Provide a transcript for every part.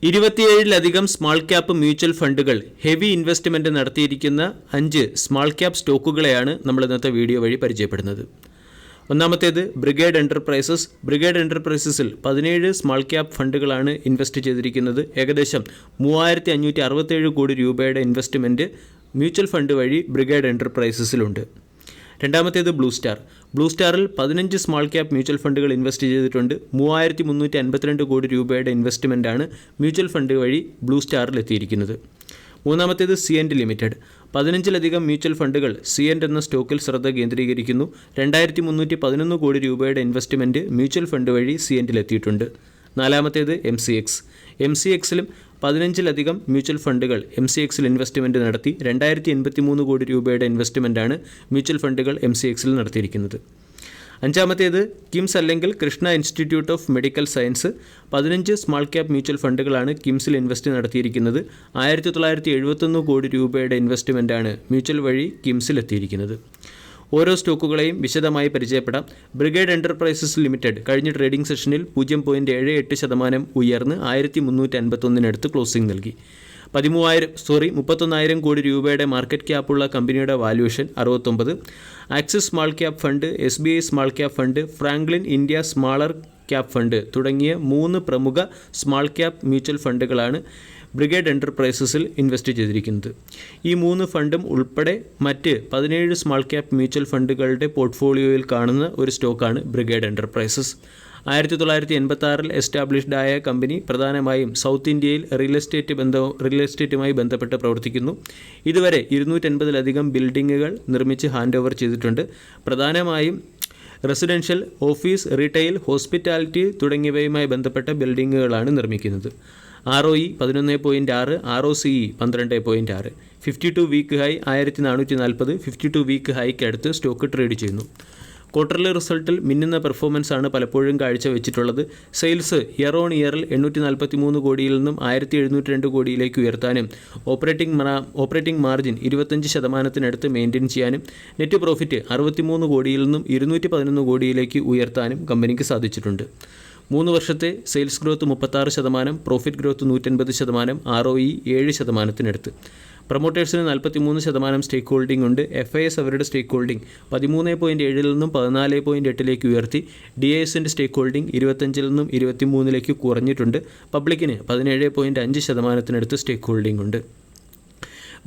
27ലധികം small cap mutual ഫണ്ടുകൾ heavy investment നടത്തിയിരിക്കുന്ന 5 small cap സ്റ്റോക്കുകളെയാണ് നമ്മൾ ഇന്നത്തെ വീഡിയോ വഴി പരിചയപ്പെടുന്നത്. ഒന്നാമത്തേത് ബ്രിഗേഡ് എൻ്റർപ്രൈസസ്. ബ്രിഗേഡ് എൻ്റർപ്രൈസസിൽ 17 സ്മാൾ ക്യാപ്പ് ഫണ്ടുകളാണ് ഇൻവെസ്റ്റ് ചെയ്തിരിക്കുന്നത്. ഏകദേശം 3567 കോടി രൂപയുടെ ഇൻവെസ്റ്റ്മെൻറ്റ് മ്യൂച്വൽ ഫണ്ട് വഴി ബ്രിഗേഡ് എൻ്റർപ്രൈസസിലുണ്ട്. രണ്ടാമത്തേത് ബ്ലൂ സ്റ്റാർ. ബ്ലൂ സ്റ്റാറിൽ 15 സ്മാൾ ക്യാപ്പ് മ്യൂച്വൽ ഫണ്ടുകൾ ഇൻവെസ്റ്റ് ചെയ്തിട്ടുണ്ട്. 3352 കോടി രൂപയുടെ ഇൻവെസ്റ്റ്മെൻറ്റാണ് മ്യൂച്വൽ ഫണ്ട് വഴി ബ്ലൂ സ്റ്റാറിൽ എത്തിയിരിക്കുന്നത്. മൂന്നാമത്തേത് സിഎൻഡ് ലിമിറ്റഡ്. 15ലധികം മ്യൂച്വൽ ഫണ്ടുകൾ സിഎൻഡ് എന്ന സ്റ്റോക്കിൽ ശ്രദ്ധ കേന്ദ്രീകരിക്കുന്നു. 2311 കോടി രൂപയുടെ ഇൻവെസ്റ്റ്മെൻറ്റ് മ്യൂച്വൽ ഫണ്ട് വഴി സിഎൻഡിലെത്തിയിട്ടുണ്ട്. നാലാമത്തേത് എം സി എക്സിലും 15ലധികം മ്യൂച്വൽ ഫണ്ടുകൾ എം സി എക്സിൽ ഇൻവെസ്റ്റ്മെൻറ്റ് നടത്തി. 2083 കോടി രൂപയുടെ ഇൻവെസ്റ്റ്മെൻറ്റാണ് മ്യൂച്വൽ ഫണ്ടുകൾ എം സി എക്സിൽ നടത്തിയിരിക്കുന്നത്. അഞ്ചാമത്തേത് കിംസ് അല്ലെങ്കിൽ Krishna Institute of Medical Science. 15 small cap mutual ഫണ്ടുകളാണ് കിംസിൽ ഇൻവെസ്റ്റ് നടത്തിയിരിക്കുന്നത്. 1971 കോടി രൂപയുടെ ഇൻവെസ്റ്റ്മെൻറ്റാണ് മ്യൂച്വൽ വഴി കിംസിൽ എത്തിയിരിക്കുന്നത്. ഓരോ സ്റ്റോക്കുകളെയും വിശദമായി പരിചയപ്പെടാം. ബ്രിഗേഡ് എൻ്റർപ്രൈസസ് ലിമിറ്റഡ് കഴിഞ്ഞ ട്രേഡിംഗ് സെഷനിൽ 0.78% ഉയർന്ന് 1351 ക്ലോസിംഗ് നൽകി. 31,000 കോടി രൂപയുടെ മാർക്കറ്റ് ക്യാപ്പുള്ള കമ്പനിയുടെ valuation 69. Axis small cap fund, SBI small cap fund, Franklin India smaller cap fund തുടങ്ങിയ 3 പ്രമുഖ സ്മാൾ ക്യാപ്പ് മ്യൂച്വൽ ഫണ്ടുകളാണ് ബ്രിഗേഡ് എൻ്റർപ്രൈസസിൽ ഇൻവെസ്റ്റ് ചെയ്തിരിക്കുന്നത്. ഈ 3 ഫണ്ടും ഉൾപ്പെടെ മറ്റ് 17 സ്മാൾ ക്യാപ്പ് മ്യൂച്വൽ ഫണ്ടുകളുടെ പോർട്ട്ഫോളിയോയിൽ കാണുന്ന ഒരു സ്റ്റോക്കാണ് ബ്രിഗേഡ് എൻ്റർപ്രൈസസ്. 1986 എസ്റ്റാബ്ലിഷ്ഡ് ആയ കമ്പനി പ്രധാനമായും സൗത്ത് ഇന്ത്യയിൽ റിയൽ എസ്റ്റേറ്റുമായി ബന്ധപ്പെട്ട് പ്രവർത്തിക്കുന്നു. ഇതുവരെ 280ലധികം ബിൽഡിങ്ങുകൾ നിർമ്മിച്ച് ഹാൻഡ് ഓവർ ചെയ്തിട്ടുണ്ട്. പ്രധാനമായും റെസിഡൻഷ്യൽ, ഓഫീസ്, റീറ്റെയിൽ, ഹോസ്പിറ്റാലിറ്റി തുടങ്ങിയവയുമായി ബന്ധപ്പെട്ട ബിൽഡിങ്ങുകളാണ് നിർമ്മിക്കുന്നത്. ROE 11.6, ROCE 12.6. 52 week high 1440. 52 week ഹൈക്ക് അടുത്ത് സ്റ്റോക്ക് ട്രേഡ് ചെയ്യുന്നു. ക്വാർട്ടർലി റിസൾട്ടിൽ മിന്നുന്ന പെർഫോമൻസ് ആണ് പലപ്പോഴും കാഴ്ചവെച്ചിട്ടുള്ളത്. സെയിൽസ് ഇയർ ഓൺ ഇയറിൽ 843 കോടിയിൽ നിന്നും 1702 കോടിയിലേക്ക് ഉയർത്താനും ഓപ്പറേറ്റിംഗ് മാർജിൻ 25% മെയിൻറ്റെയിൻ ചെയ്യാനും നെറ്റ് പ്രോഫിറ്റ് 63 കോടിയിൽ നിന്നും 211 കോടിയിലേക്ക് ഉയർത്താനും കമ്പനിക്ക് സാധിച്ചിട്ടുണ്ട്. 3 വർഷത്തെ sales growth 36%, profit growth 180%, ROE 7%. പ്രൊമോട്ടേഴ്സിന് 43% സ്റ്റേക്ക് ഹോൾഡിംഗ് ഉണ്ട്. FIS അവരുടെ സ്റ്റേക്ക് ഹോൾഡിംഗ് 13.7 നിന്നും 14.8 ഉയർത്തി. DISൻ്റെ സ്റ്റേക്ക് ഹോൾഡിംഗ് 25 നിന്നും 23 കുറഞ്ഞിട്ടുണ്ട്. പബ്ലിക്കിന് 17.5% സ്റ്റേക്ക് ഹോൾഡിംഗ് ഉണ്ട്.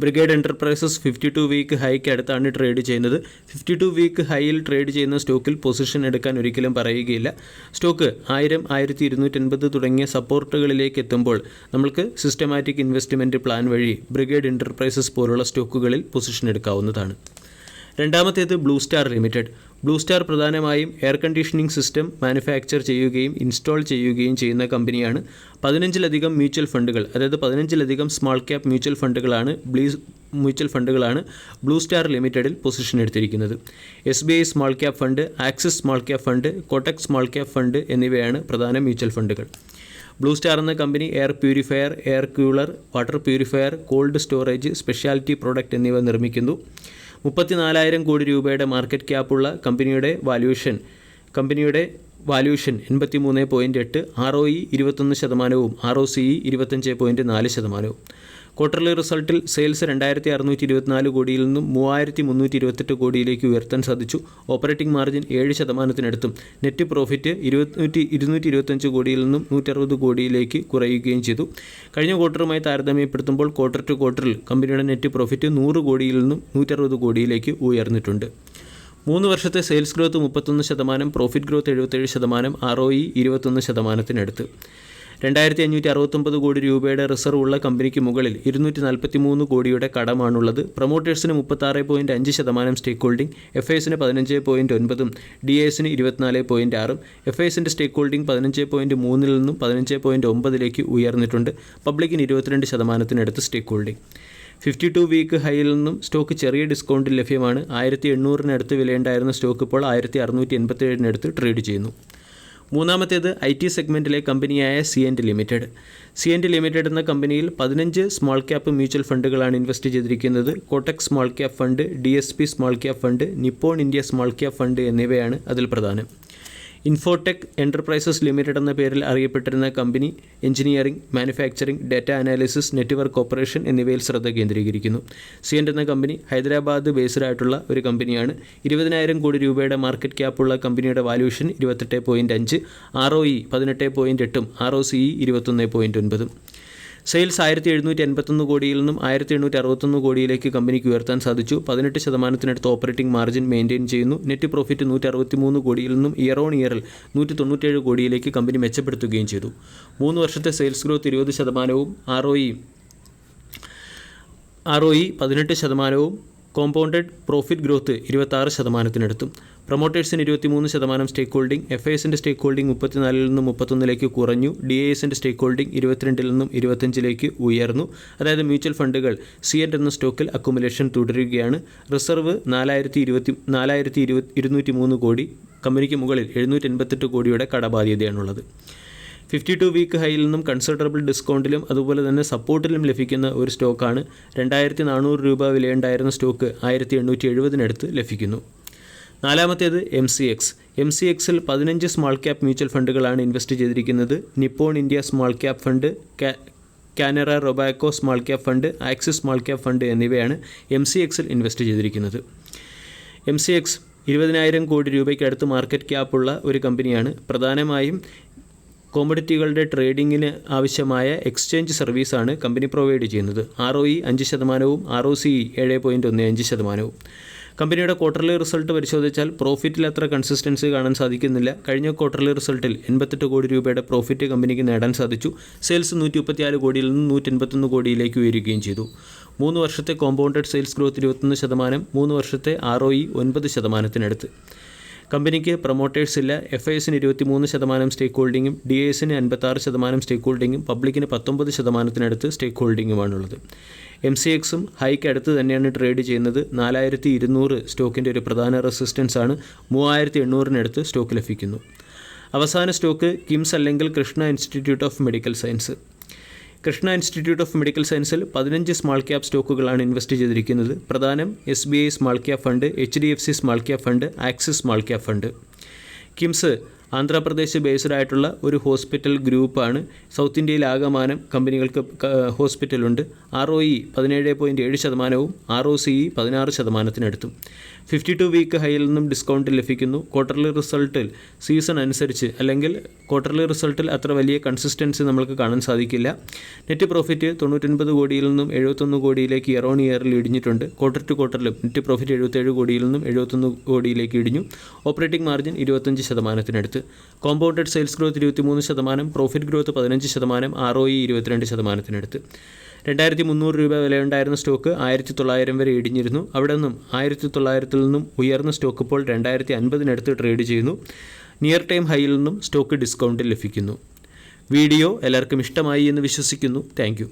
ബ്രിഗേഡ് എൻ്റർപ്രൈസസ് 52 വീക്ക് ഹൈക്ക് അടുത്താണ് ട്രേഡ് ചെയ്യുന്നത്. 52 വീക്ക് ഹൈയിൽ ട്രേഡ് ചെയ്യുന്ന സ്റ്റോക്കിൽ പൊസിഷൻ എടുക്കാൻ ഒരിക്കലും പറയുകയില്ല. സ്റ്റോക്ക് 1000, 1280 തുടങ്ങിയ സപ്പോർട്ടുകളിലേക്ക് എത്തുമ്പോൾ നമ്മൾക്ക് സിസ്റ്റമാറ്റിക് ഇൻവെസ്റ്റ്മെൻറ്റ് പ്ലാൻ വഴി ബ്രിഗേഡ് എൻ്റർപ്രൈസസ് പോലുള്ള സ്റ്റോക്കുകളിൽ പൊസിഷൻ എടുക്കാവുന്നതാണ്. രണ്ടാമത്തേത് Blue Star Limited. Blue Star പ്രധാനമായും എയർ കണ്ടീഷനിങ് സിസ്റ്റം മാനുഫാക്ചർ ചെയ്യുകയും ഇൻസ്റ്റാൾ ചെയ്യുകയും ചെയ്യുന്ന കമ്പനിയാണ്. 15ലധികം മ്യൂച്വൽ ഫണ്ടുകൾ, അതായത് 15ലധികം സ്മാൾ ക്യാപ്പ് മ്യൂച്വൽ ഫണ്ടുകളാണ് ബ്ലൂ സ്റ്റാർ ലിമിറ്റഡിൽ പൊസിഷൻ എടുത്തിരിക്കുന്നത്. SBI small cap fund, Axis small cap fund, Kotak small cap fund എന്നിവയാണ് പ്രധാന മ്യൂച്വൽ ഫണ്ടുകൾ. ബ്ലൂ സ്റ്റാർ എന്ന company air purifier, air cooler, water purifier, called storage, speciality product എന്നിവ നിർമ്മിക്കുന്നു. 34,000 കോടി രൂപയുടെ മാർക്കറ്റ് ക്യാപ്പുള്ള കമ്പനിയുടെ വാല്യൂഷൻ 83.8, ROE 21%, ROCE 25.4%. ക്വാർട്ടർലി റിസൾട്ടിൽ സെയിൽസ് 2,624 കോടിയിൽ നിന്നും 3,328 കോടിയിലേക്ക് ഉയർത്താൻ സാധിച്ചു. ഓപ്പറേറ്റിംഗ് മാർജിൻ 7%, നെറ്റ് പ്രോഫിറ്റ് 225 കോടിയിൽ നിന്നും 160 കോടിയിലേക്ക് കുറയുകയും ചെയ്തു. കഴിഞ്ഞ ക്വാർട്ടറുമായി താരതമ്യപ്പെടുത്തുമ്പോൾ ക്വാർട്ടർ ടു ക്വാർട്ടറിൽ കമ്പനിയുടെ നെറ്റ് പ്രോഫിറ്റ് 100 കോടിയിൽ നിന്നും 160 കോടിയിലേക്ക് ഉയർന്നിട്ടുണ്ട്. 3 വർഷത്തെ sales growth 31%, profit growth 77%, ROE 21%. 2,569 കോടി രൂപയുടെ റിസർവ് ഉള്ള കമ്പനിക്ക് മുകളിൽ 243 കോടിയുടെ കടമാണുള്ളത്. പ്രൊമോട്ടേഴ്സിന് 36.5% സ്റ്റേക്ക് ഹോൾഡിംഗ്, FISന് 15.9, DISന് 24.6. FISൻ്റെ സ്റ്റേക്ക് ഹോൾഡിംഗ് 15.3 നിന്നും 15.9 ഉയർന്നിട്ടുണ്ട്. പബ്ലിക്കിന് 22% സ്റ്റേക്ക് ഹോൾഡിംഗ്. 52 വീക്ക് ഹൈയിൽ നിന്നും സ്റ്റോക്ക് ചെറിയ ഡിസ്കൗണ്ടിൽ ലഭ്യമാണ്. 1,800 വിലയുണ്ടായിരുന്ന സ്റ്റോക്ക് ഇപ്പോൾ 1,687 ട്രേഡ് ചെയ്യുന്നു. മൂന്നാമത്തേത് IT സെഗ്മെൻറ്റിലെ കമ്പനിയായ സിഎൻഡ് ലിമിറ്റഡ് എന്ന കമ്പനിയിൽ 15 സ്മാൾ ക്യാപ്പ് മ്യൂച്വൽ ഫണ്ടുകളാണ് ഇൻവെസ്റ്റ് ചെയ്തിരിക്കുന്നത്. Kotak small cap fund, DSP small cap fund, Nippon India small cap fund എന്നിവയാണ് അതിൽ പ്രധാനം. ഇൻഫോടെക് എൻ്റർപ്രൈസസ് ലിമിറ്റഡ് എന്ന പേരിൽ അറിയപ്പെട്ടിരുന്ന company engineering, manufacturing, data analysis, network operation എന്നിവയിൽ ശ്രദ്ധ കേന്ദ്രീകരിക്കുന്നു. സിയൻ്റ് എന്ന കമ്പനി ഹൈദരാബാദ് ബേസ്ഡ് ആയിട്ടുള്ള ഒരു കമ്പനിയാണ്. 20,000 കോടി രൂപയുടെ മാർക്കറ്റ് ക്യാപ്പുള്ള കമ്പനിയുടെ വാല്യൂഷൻ 28.5, ROE 18.8, ROCE 21.9. സെയിൽസ് 1781 കോടിയിൽ നിന്നും 1861 കോടിയിലേക്ക് കമ്പനിക്ക് ഉയർത്താൻ സാധിച്ചു. 18% ഓപ്പറേറ്റിംഗ് മാർജിൻ മെയിൻറ്റെയിൻ ചെയ്യുന്നു. നെറ്റ് പ്രോഫിറ്റ് 163 കോടിയിൽ നിന്നും ഇയർ ഓൺ ഇയറിൽ 197 കോടിയിലേക്ക് കമ്പനി മെച്ചപ്പെടുത്തുകയും ചെയ്തു. 3 വർഷത്തെ sales growth 20%, ROE 18%, compounded profit growth 26%. പ്രൊമോട്ടേഴ്സിന് 23% സ്റ്റേക്ക് ഹോൾഡിംഗ്. FISൻ്റെ സ്റ്റേക്ക് ഹോൾഡിംഗ് 34 നിന്നും 31 കുറഞ്ഞു. DISൻ്റെ സ്റ്റേക്ക് ഹോൾഡിംഗ് 22 നിന്നും 25 ഉയർന്നു. അതായത് മ്യൂച്വൽ ഫണ്ടുകൾ സിയൻ്റ് എന്ന സ്റ്റോക്കിൽ അക്കുമുലേഷൻ തുടരുകയാണ്. റിസർവ് 4,203 കോടി. കമ്പനിക്ക് മുകളിൽ 788 കോടിയുടെ കടബാധ്യതയാണുള്ളത്. 52 വീക്ക് ഹൈയിൽ നിന്നും കൺസിഡറബിൾ ഡിസ്കൗണ്ടിലും അതുപോലെ തന്നെ സപ്പോർട്ടിലും ലഭിക്കുന്ന ഒരു സ്റ്റോക്കാണ്. 2,400 രൂപ വിലയുണ്ടായിരുന്ന സ്റ്റോക്ക് 1,870 ലഭിക്കുന്നു. നാലാമത്തേത് MCXൽ 15 സ്മാൾ ക്യാപ് മ്യൂച്വൽ ഫണ്ടുകളാണ് ഇൻവെസ്റ്റ് ചെയ്തിരിക്കുന്നത്. Nippon India small cap fund, Canara Robeco small cap fund, Axis small cap fund എന്നിവയാണ് MCXൽ ഇൻവെസ്റ്റ് ചെയ്തിരിക്കുന്നത്. MCX 20,000 കോടി രൂപയ്ക്ക് അടുത്ത് മാർക്കറ്റ് ക്യാപ്പുള്ള ഒരു കമ്പനിയാണ്. പ്രധാനമായും കോമഡിറ്റികളുടെ ട്രേഡിങ്ങിന് ആവശ്യമായ എക്സ്ചേഞ്ച് സർവീസാണ് കമ്പനി പ്രൊവൈഡ് ചെയ്യുന്നത്. ROE 5%, ROCE 7.15%. കമ്പനിയുടെ ക്വാർട്ടർലി റിസൾട്ട് പരിശോധിച്ചാൽ പ്രോഫിറ്റിൽ അത്ര കൺസിസ്റ്റൻസി കാണാൻ സാധിക്കുന്നില്ല. കഴിഞ്ഞ ക്വാർട്ടർലി റിസൾട്ടിൽ 88 കോടി രൂപയുടെ പ്രോഫിറ്റ് കമ്പനിക്ക് നേടാൻ സാധിച്ചു. സെയിൽസ് 134 കോടിയിൽ നിന്ന് 181 കോടിയിലേക്ക് ഉയരുകയും ചെയ്തു. 3 വർഷത്തെ കോമ്പൗണ്ടഡ് സെയിൽസ് ഗ്രോത്ത് 21%, 3 വർഷത്തെ ROE 9%. കമ്പനിക്ക് പ്രൊമോട്ടേഴ്സ് ഇല്ല. FISന് 23% സ്റ്റേക്ക് ഹോൾഡിങ്ങും DISന് 56% സ്റ്റേക്ക് ഹോൾഡിങ്ങും പബ്ലിക്കിന് 19% സ്റ്റേക്ക് ഹോൾഡിങ്ങുമാണുള്ളത്. MCXും ഹൈക്ക് അടുത്ത് തന്നെയാണ് ട്രേഡ് ചെയ്യുന്നത്. 4,200 സ്റ്റോക്കിൻ്റെ ഒരു പ്രധാന റെസിസ്റ്റൻസ് ആണ്. 3,800 സ്റ്റോക്ക് ലഭിക്കുന്നു. അവസാന സ്റ്റോക്ക് കിംസ് അല്ലെങ്കിൽ Krishna Institute of Medical science. Krishna Institute of medical സയൻസിൽ 15 സ്മാൾ ക്യാപ് സ്റ്റോക്കുകളാണ് ഇൻവെസ്റ്റ് ചെയ്തിരിക്കുന്നത്. പ്രധാനം SBI small cap fund, HDFC small cap fund, Axis small cap fund. KIMS Andhra Pradesh based ആയിട്ടുള്ള ഒരു ഹോസ്പിറ്റൽ ഗ്രൂപ്പാണ്. സൗത്ത് ഇന്ത്യയിൽ ആകമാനം കമ്പനികൾക്ക് ഹോസ്പിറ്റലുണ്ട്. ROE 17.7%, ROCE 16%. 52 വീക്ക് ഹൈയിൽ നിന്നും ഡിസ്കൗണ്ട് ലഭിക്കുന്നു. ക്വാർട്ടർലി റിസൾട്ടിൽ സീസൺ അനുസരിച്ച് അല്ലെങ്കിൽ ക്വാർട്ടർലി റിസൾട്ടിൽ അത്ര വലിയ കൺസിസ്റ്റൻസി നമുക്ക് കാണാൻ സാധിക്കില്ല. നെറ്റ് പ്രോഫിറ്റ് 99 കോടിയിൽ നിന്നും 71 കോടിയിലേക്ക് ഇയർ ഓൺ ഇയറിൽ ഇടിഞ്ഞിട്ടുണ്ട്. ക്വാർട്ടർ ടു ക്വാർട്ടറിലും നെറ്റ് പ്രോഫിറ്റ് 77 കോടിയിൽ നിന്നും 71 കോടിയിലേക്ക് ഇടിഞ്ഞു. Operating margin 25%. Compounded sales growth 23%, profit growth 15%, ROE 22%. 2,300 രൂപ വിലയുണ്ടായിരുന്ന സ്റ്റോക്ക് 1,900 വരെ ഇടിഞ്ഞിരുന്നു. അവിടെ നിന്നും 1,900 നിന്നും ഉയർന്ന സ്റ്റോക്ക് ഇപ്പോൾ 2,050 ട്രേഡ് ചെയ്യുന്നു. നിയർ ടൈം ഹൈയിൽ നിന്നും സ്റ്റോക്ക് ഡിസ്കൗണ്ടിൽ ലഭിക്കുന്നു. വീഡിയോ എല്ലാവർക്കും ഇഷ്ടമായി എന്ന് വിശ്വസിക്കുന്നു. താങ്ക്